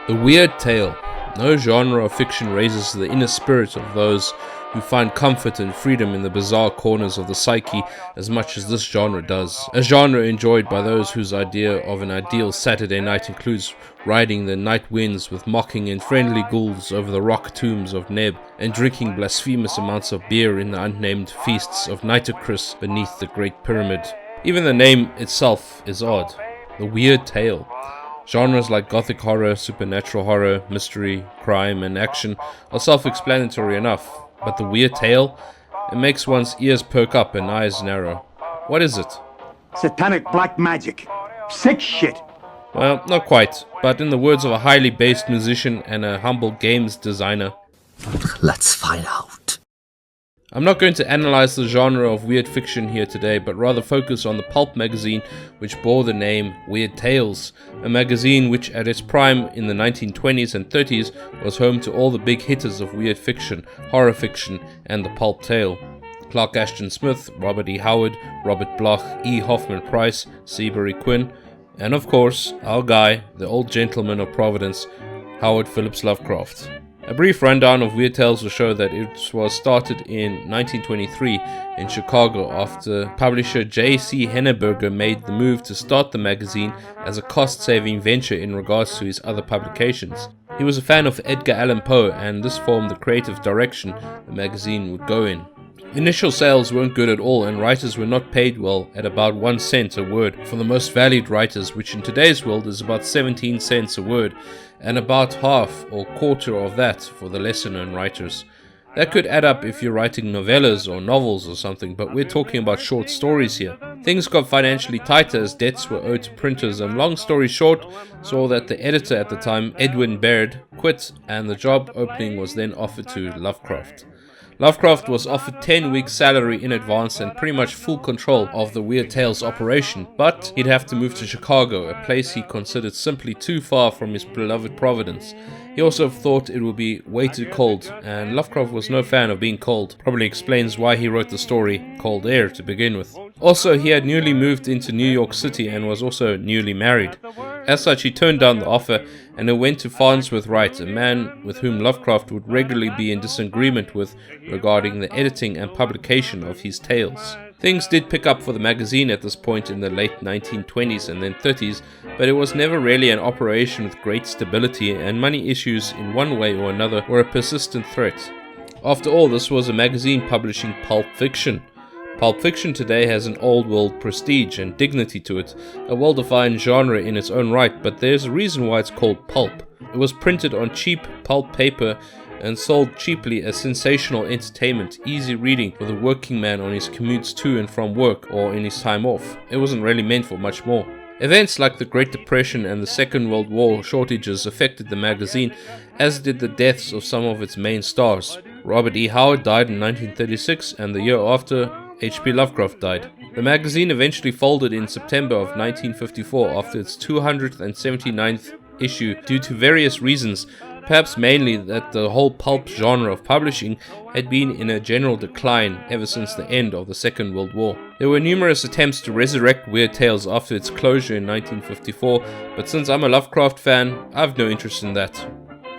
The weird tale. No genre of fiction raises the inner spirit of those who find comfort and freedom in the bizarre corners of the psyche as much as this genre does. A genre enjoyed by those whose idea of an ideal Saturday night includes riding the night winds with mocking and friendly ghouls over the rock tombs of Neb, and drinking blasphemous amounts of beer in the unnamed feasts of Nitocris beneath the Great Pyramid. Even the name itself is odd. The weird tale. Genres like gothic horror, supernatural horror, mystery, crime, and action are self-explanatory enough, but the weird tale? It makes one's ears perk up and eyes narrow. What is it? Satanic black magic. Sick shit. Well, not quite, but in the words of a highly based musician and a humble games designer, let's find out. I'm not going to analyze the genre of weird fiction here today, but rather focus on the pulp magazine which bore the name Weird Tales, a magazine which at its prime in the 1920s and 30s was home to all the big hitters of weird fiction, horror fiction, and the pulp tale. Clark Ashton Smith, Robert E. Howard, Robert Bloch, E. Hoffman Price, Seabury Quinn, and of course, our guy, the old gentleman of Providence, Howard Phillips Lovecraft. A brief rundown of Weird Tales will show that it was started in 1923 in Chicago after publisher J.C. Henneberger made the move to start the magazine as a cost-saving venture in regards to his other publications. He was a fan of Edgar Allan Poe, and this formed the creative direction the magazine would go in. Initial sales weren't good at all, and writers were not paid well at about 1 cent a word for the most valued writers, which in today's world is about 17 cents a word, and about half or quarter of that for the lesser known writers. That could add up if you're writing novellas or novels or something, but we're talking about short stories here. Things got financially tighter as debts were owed to printers, and long story short, saw that the editor at the time, Edwin Baird, quit, and the job opening was then offered to Lovecraft. Lovecraft was offered 10 weeks salary in advance and pretty much full control of the Weird Tales operation, but he'd have to move to Chicago, a place he considered simply too far from his beloved Providence. He also thought it would be way too cold, and Lovecraft was no fan of being cold. Probably explains why he wrote the story Cold Air to begin with. Also, he had newly moved into New York City and was also newly married. As such, he turned down the offer and went to Farnsworth Wright, a man with whom Lovecraft would regularly be in disagreement with regarding the editing and publication of his tales. Things did pick up for the magazine at this point in the late 1920s and then 30s, but it was never really an operation with great stability, and money issues in one way or another were a persistent threat. After all, this was a magazine publishing pulp fiction. Pulp fiction today has an old-world prestige and dignity to it, a well-defined genre in its own right, but there's a reason why it's called pulp. It was printed on cheap pulp paper and sold cheaply as sensational entertainment, easy reading for the working man on his commutes to and from work or in his time off. It wasn't really meant for much more. Events like the Great Depression and the Second World War shortages affected the magazine, as did the deaths of some of its main stars. Robert E. Howard died in 1936, and the year after, H.P. Lovecraft died. The magazine eventually folded in September of 1954 after its 279th issue due to various reasons, perhaps mainly that the whole pulp genre of publishing had been in a general decline ever since the end of the Second World War. There were numerous attempts to resurrect Weird Tales after its closure in 1954, but since I'm a Lovecraft fan, I've no interest in that.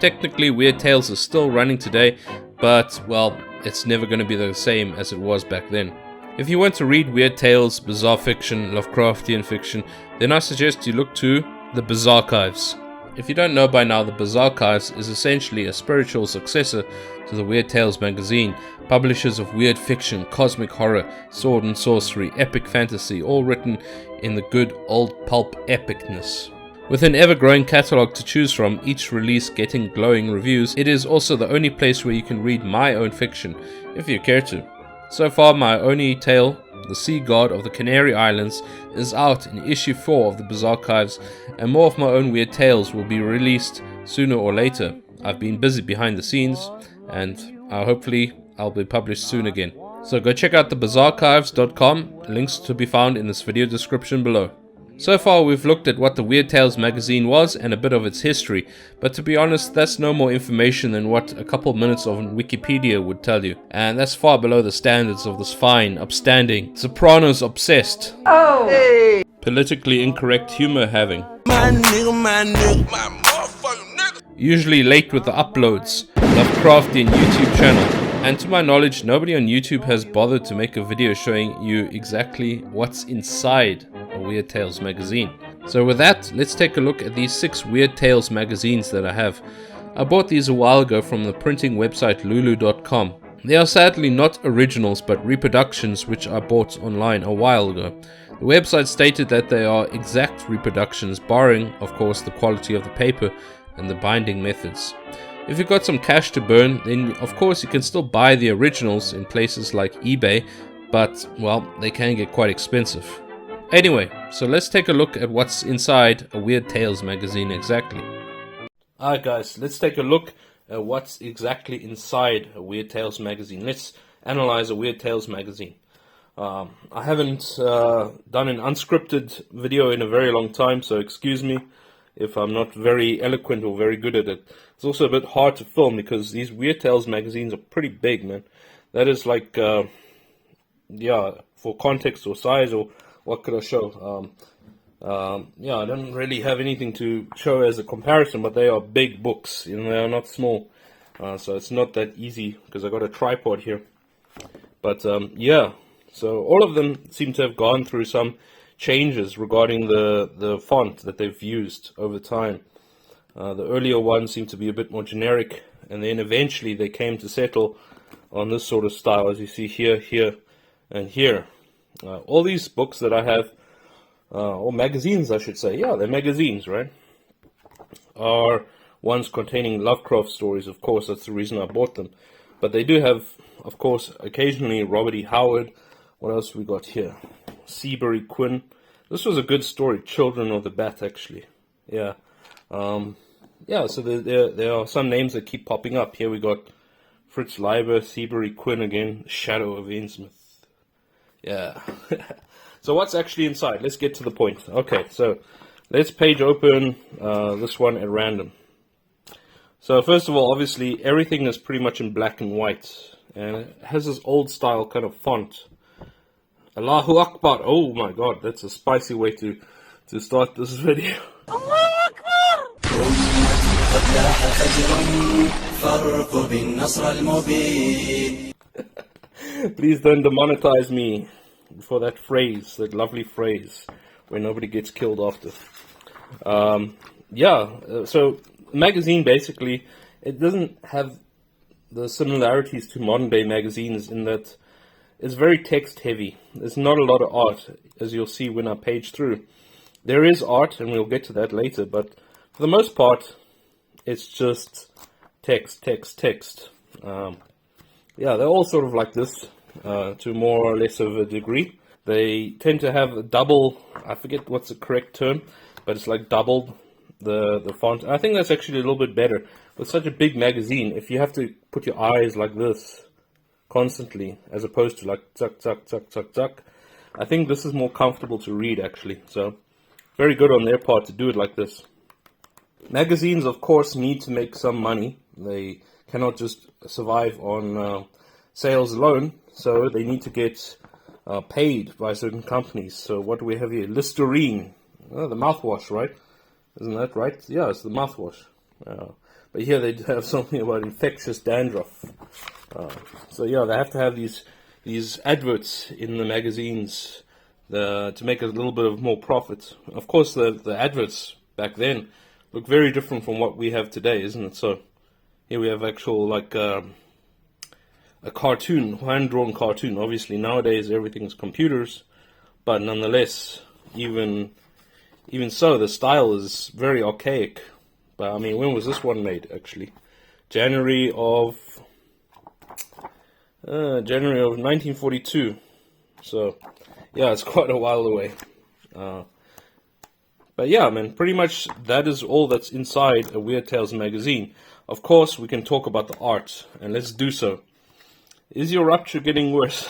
Technically, Weird Tales is still running today, but, well, it's never going to be the same as it was back then. If you want to read Weird Tales, bizarre fiction, Lovecraftian fiction, then I suggest you look to the Bizarchives. If you don't know by now, the Bizarchives is essentially a spiritual successor to the Weird Tales magazine, publishers of weird fiction, cosmic horror, sword and sorcery, epic fantasy, all written in the good old pulp epicness. With an ever-growing catalogue to choose from, each release getting glowing reviews, it is also the only place where you can read my own fiction, if you care to. So far, my only tale, The Sea God of the Canary Islands, is out in issue 4 of the Bizarchives, and more of my own weird tales will be released sooner or later. I've been busy behind the scenes, and hopefully I'll be published soon again. So go check out the Bizarchives.com, links to be found in this video description below. So far we've looked at what the Weird Tales magazine was and a bit of its history, but to be honest, that's no more information than what a couple minutes of Wikipedia would tell you, and that's far below the standards of this fine, upstanding, Sopranos obsessed, politically incorrect humor having, My nigga, my motherfucking nigga. usually late with the uploads. Lovecraftian YouTube channel. And to my knowledge, nobody on YouTube has bothered to make a video showing you exactly what's inside a Weird Tales magazine. So with that, let's take a look at these 6 Weird Tales magazines that I have. I bought these a while ago from the printing website lulu.com. They are sadly not originals but reproductions which I bought online a while ago. The website stated that they are exact reproductions, barring, of course, the quality of the paper and the binding methods. If you've got some cash to burn, then of course you can still buy the originals in places like eBay, but, well, they can get quite expensive. Anyway, so let's take a look at what's inside a Weird Tales magazine exactly. Alright guys, let's take a look at what's exactly inside a Weird Tales magazine. Let's analyze a Weird Tales magazine. I haven't done an unscripted video in a very long time, so excuse me if I'm not very eloquent or very good at it. It's also a bit hard to film because these Weird Tales magazines are pretty big, man. That is like, yeah, for context or size or what could I show? Yeah, I don't really have anything to show as a comparison, but they are big books, you know, they are not small. So it's not that easy because I got a tripod here. But yeah, so all of them seem to have gone through some changes regarding the font that they've used over time. The earlier ones seem to be a bit more generic, and then eventually they came to settle on this sort of style, as you see here, here, and here. All these books that I have, or magazines I should say, yeah, they're magazines, right, are ones containing Lovecraft stories. Of course, that's the reason I bought them. But they do have, of course, occasionally Robert E. Howard. What else we got here? Seabury Quinn. This was a good story, Children of the Bat, actually. Yeah. Yeah, so there are some names that keep popping up. Here we got Fritz Leiber, Seabury Quinn again, Shadow of Innsmouth. Yeah. So what's actually inside? Let's get to the point. Okay, so let's page open this one at random. So first of all, obviously, everything is pretty much in black and white. And it has this old style kind of font. Allahu Akbar. Oh my god, that's a spicy way to start this video. Allahu Akbar! Please don't demonetize me for that phrase, that lovely phrase, where nobody gets killed after. Yeah, so magazine basically, it doesn't have the similarities to modern day magazines in that it's very text heavy. There's not a lot of art, as you'll see when I page through. There is art, and we'll get to that later, but for the most part, it's just text, text, text. Yeah, they're all sort of like this, to more or less of a degree. They tend to have a double, I forget what's the correct term, but it's like doubled the font. And I think that's actually a little bit better. With such a big magazine, if you have to put your eyes like this constantly, as opposed to like tuck, tuck, tuck, tuck, tuck, I think this is more comfortable to read, actually. So, very good on their part to do it like this. Magazines, of course, need to make some money. They cannot just survive on sales alone, so they need to get paid by certain companies. So what do we have here? Listerine. Oh, the mouthwash, right? Isn't that right? Yeah, it's the mouthwash. But here they have something about infectious dandruff. So yeah, they have to have these adverts in the magazines to make a little bit of more profit. Of course, the adverts back then look very different from what we have today, isn't it? So here we have actual like a cartoon, hand-drawn cartoon. Obviously nowadays everything's computers, but nonetheless, even so, the style is very archaic. But I mean, when was this one made? Actually, January of 1942. So yeah, it's quite a while away. But yeah, man, pretty much that is all that's inside a Weird Tales magazine. Of course, we can talk about the art, and let's do so. Is your rupture getting worse?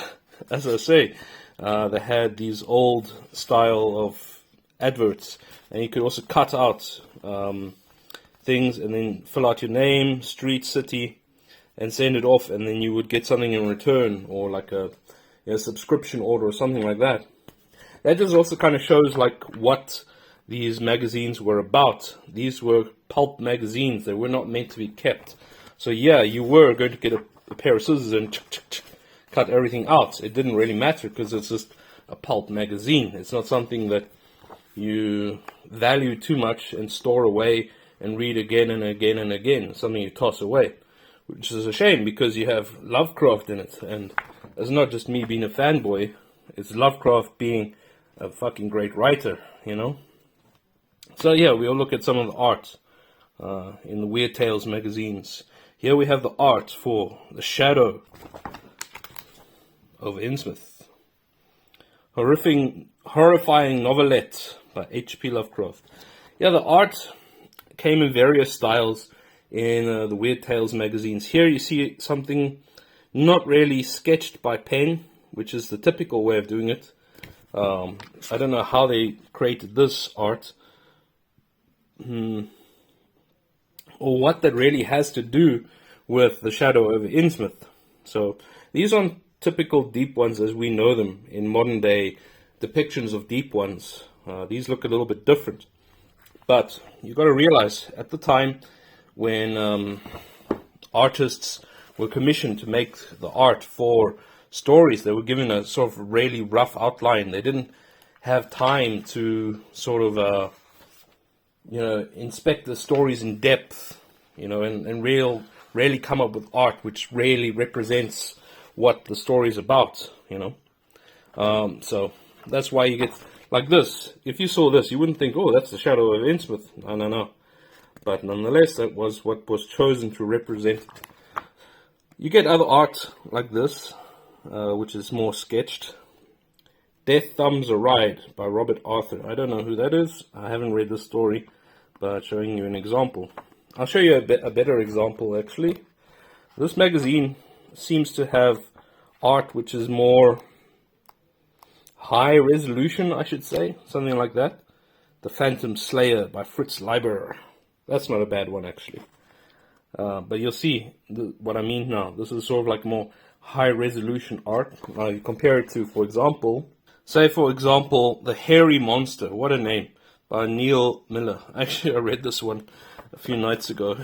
As I say, they had these old style of adverts, and you could also cut out things and then fill out your name, street, city, and send it off, and then you would get something in return, or like a subscription order or something like that. That just also kind of shows like what these magazines were about. These were pulp magazines. They were not meant to be kept. So yeah, you were going to get a pair of scissors and cut everything out. It didn't really matter because it's just a pulp magazine. It's not something that you value too much and store away and read again and again and again. It's something you toss away, which is a shame because you have Lovecraft in it. And it's not just me being a fanboy. It's Lovecraft being a fucking great writer, you know. So yeah, we'll look at some of the art in the Weird Tales magazines. Here we have the art for The Shadow of Innsmouth. Horrifying novelette by H.P. Lovecraft. Yeah, the art came in various styles in the Weird Tales magazines. Here you see something not really sketched by pen, which is the typical way of doing it. I don't know how they created this art, or what that really has to do with The Shadow over Innsmouth. So these aren't typical deep ones as we know them in modern day depictions of deep ones. These look a little bit different. But you've got to realize at the time when artists were commissioned to make the art for stories, they were given a sort of really rough outline. They didn't have time to sort of inspect the stories in depth, and really come up with art which really represents what the story is about, So that's why you get like this. If you saw this, you wouldn't think, oh, that's The Shadow of Innsmouth. No. But nonetheless, that was what was chosen to represent. You get other art like this, which is more sketched. Death Thumbs a Ride by Robert Arthur. I don't know who that is. I haven't read this story, but showing you an example. I'll show you a better example, actually. This magazine seems to have art which is more high resolution, I should say. Something like that. The Phantom Slayer by Fritz Leiber. That's not a bad one, actually. But you'll see what I mean now. This is sort of like more high resolution art. You compare it to, for example, The Hairy Monster. What a name. By Neil Miller. Actually, I read this one a few nights ago.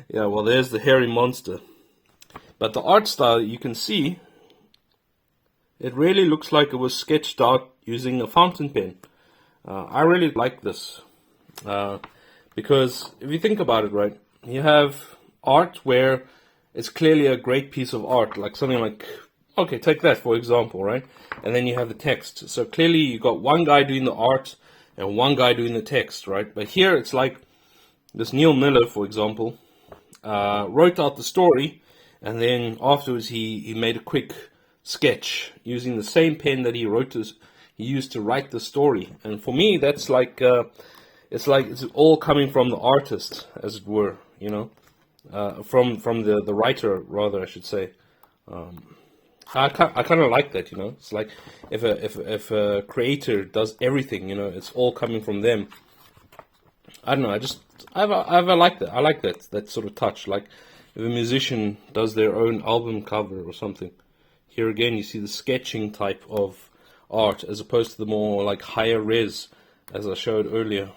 Yeah, well, there's The Hairy Monster. But the art style, you can see, it really looks like it was sketched out using a fountain pen. I really like this. Because if you think about it, right, you have art where it's clearly a great piece of art, like something like, okay, take that for example, right? And then you have the text. So clearly you got one guy doing the art and one guy doing the text, right? But here it's like this Neil Miller, for example, wrote out the story, and then afterwards he made a quick sketch using the same pen that he used to write the story. And for me, that's like it's all coming from the artist, as it were, from the writer, rather, I should say. I kind of like that, It's like if a creator does everything, it's all coming from them. I don't know. I like that. I like that sort of touch. Like if a musician does their own album cover or something. Here again, you see the sketching type of art as opposed to the more like higher res, as I showed earlier.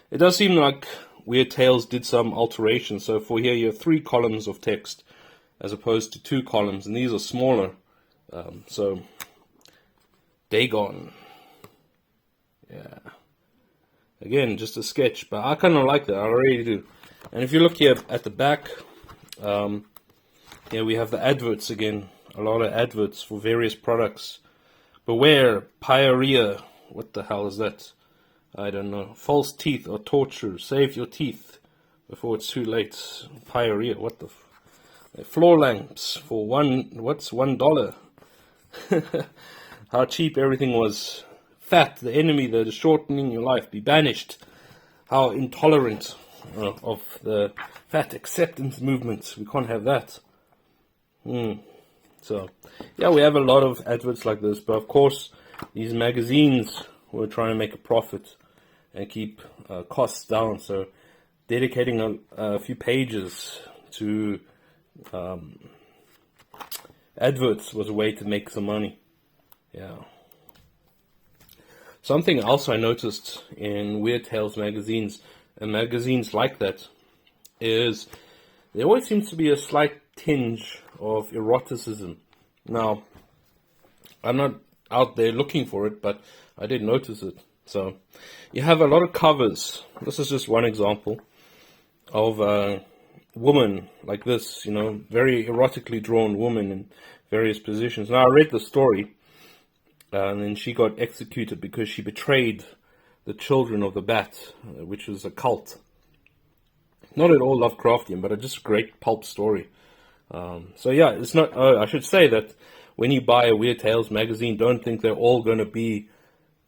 It does seem like Weird Tales did some alterations. So for here, you have 3 columns of text as opposed to 2 columns, and these are smaller. So Dagon, yeah. Again, just a sketch, but I kind of like that. I really do. And if you look here at the back, we have the adverts again. A lot of adverts for various products. Beware, pyorrhea. What the hell is that? I don't know. False teeth or torture. Save your teeth before it's too late. Pyorrhea. What the? Floor lamps for $1. How cheap everything was. Fat, the enemy that is shortening your life. Be banished. How intolerant of the fat acceptance movement. We can't have that. So, yeah, we have a lot of adverts like this. But, of course, these magazines were trying to make a profit and keep costs down. So, dedicating a few pages to adverts was a way to make some money. Yeah. Something else I noticed in Weird Tales magazines, and magazines like that, is there always seems to be a slight tinge of eroticism. Now, I'm not out there looking for it, but I did notice it. So, you have a lot of covers. This is just one example of a woman like this, you know, very erotically drawn woman in various positions. Now, I read the story, and then she got executed because she betrayed the children of the Bat, which was a cult. Not at all Lovecraftian, but just a great pulp story. So yeah, it's not. I should say that when you buy a Weird Tales magazine, don't think they're all going to be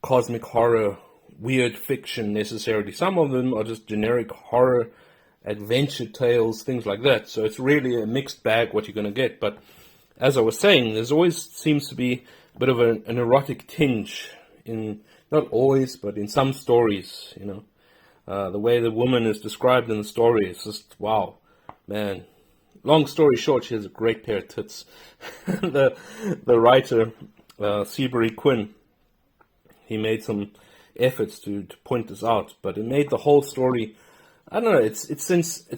cosmic horror, weird fiction necessarily. Some of them are just generic horror, adventure tales, things like that. So it's really a mixed bag what you're going to get. But as I was saying, there's always seems to be a bit of an erotic tinge in, not always, but in some stories, you know. The way the woman is described in the story, it's just, wow, man. Long story short, she has a great pair of tits. The writer, Seabury Quinn, he made some efforts to point this out, but it made the whole story, I don't know, it's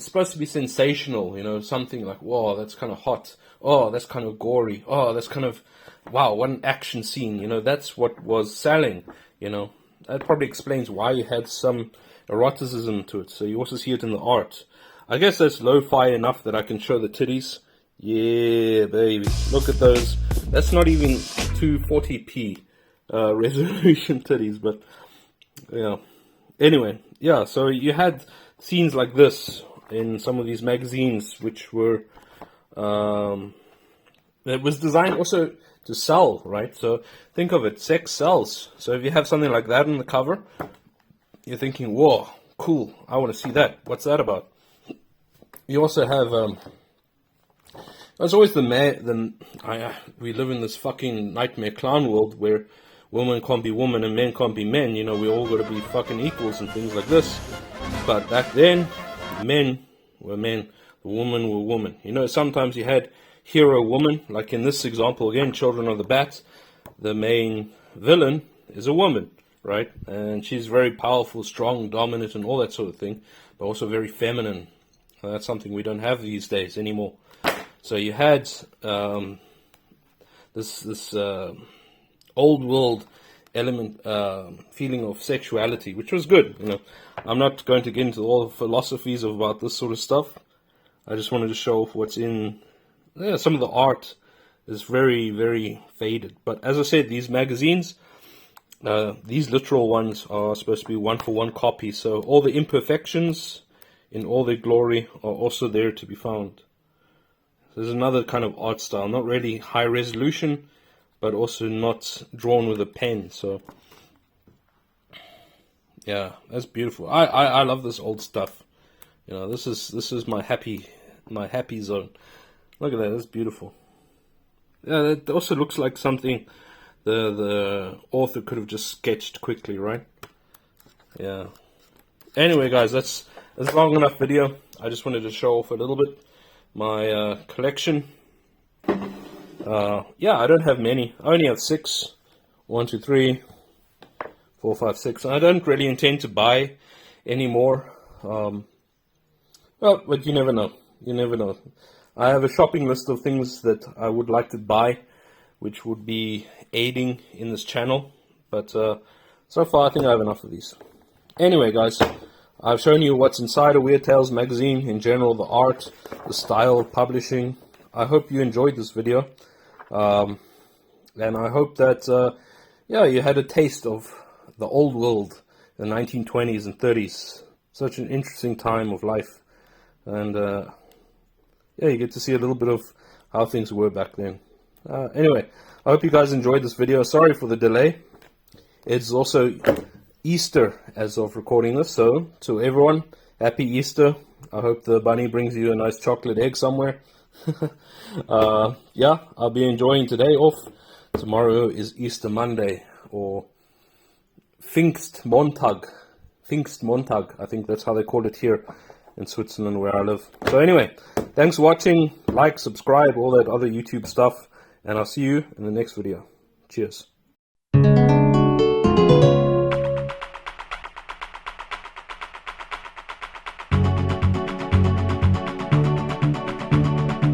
supposed to be sensational, you know, something like, whoa, that's kind of hot, oh, that's kind of gory, oh, that's kind of, wow, what an action scene, you know, that's what was selling, you know. That probably explains why you had some eroticism to it. So you also see it in the art. I guess that's lo-fi enough that I can show the titties. Yeah, baby. Look at those. That's not even 240p resolution titties, but yeah. Anyway, yeah, so you had scenes like this in some of these magazines, which were it was designed also to sell, right? So think of it, sex sells. So if you have something like that on the cover, you're thinking, whoa, cool, I want to see that. What's that about? You also have, there's always we live in this fucking nightmare clown world where women can't be women and men can't be men. You know, we all got to be fucking equals and things like this. But back then, men were men, the women were women. You know, sometimes you had hero woman, like in this example again, Children of the Bat, the main villain is a woman. Right, and she's very powerful, strong, dominant, and all that sort of thing, but also very feminine. And that's something we don't have these days anymore. So you had this old world element, feeling of sexuality, which was good. You know, I'm not going to get into all the philosophies about this sort of stuff. I just wanted to show off what's in. Yeah, some of the art is very, very faded. But as I said, these magazines. These literal ones are supposed to be 1-for-1 copies, so all the imperfections in all their glory are also there to be found. So there's another kind of art style, not really high resolution, but also not drawn with a pen. So yeah, that's beautiful. I love this old stuff. You know, this is my happy zone. Look at that, that's beautiful. Yeah, that also looks like something the author could have just sketched quickly, right? Yeah. Anyway, guys, that's long enough video. I just wanted to show off a little bit my collection. Yeah, I don't have many. I only have 6. 1, 2, 3, 4, 5, 6. I don't really intend to buy any more. Well, but you never know. You never know. I have a shopping list of things that I would like to buy, which would be aiding in this channel, but so far I think I have enough of these. Anyway, guys, I've shown you what's inside a Weird Tales magazine, in general, the art, the style of publishing. I hope you enjoyed this video, and I hope that yeah, you had a taste of the old world, the 1920s and 30s, such an interesting time of life, and yeah, you get to see a little bit of how things were back then. Anyway, I hope you guys enjoyed this video. Sorry for the delay. It's also Easter as of recording this, so to everyone, happy Easter. I hope the bunny brings you a nice chocolate egg somewhere. Yeah, I'll be enjoying today off. Tomorrow is Easter Monday, or Pfingstmontag. Pfingstmontag, I think that's how they call it here in Switzerland where I live. So anyway, thanks for watching. Like, subscribe, all that other YouTube stuff. And I'll see you in the next video. Cheers.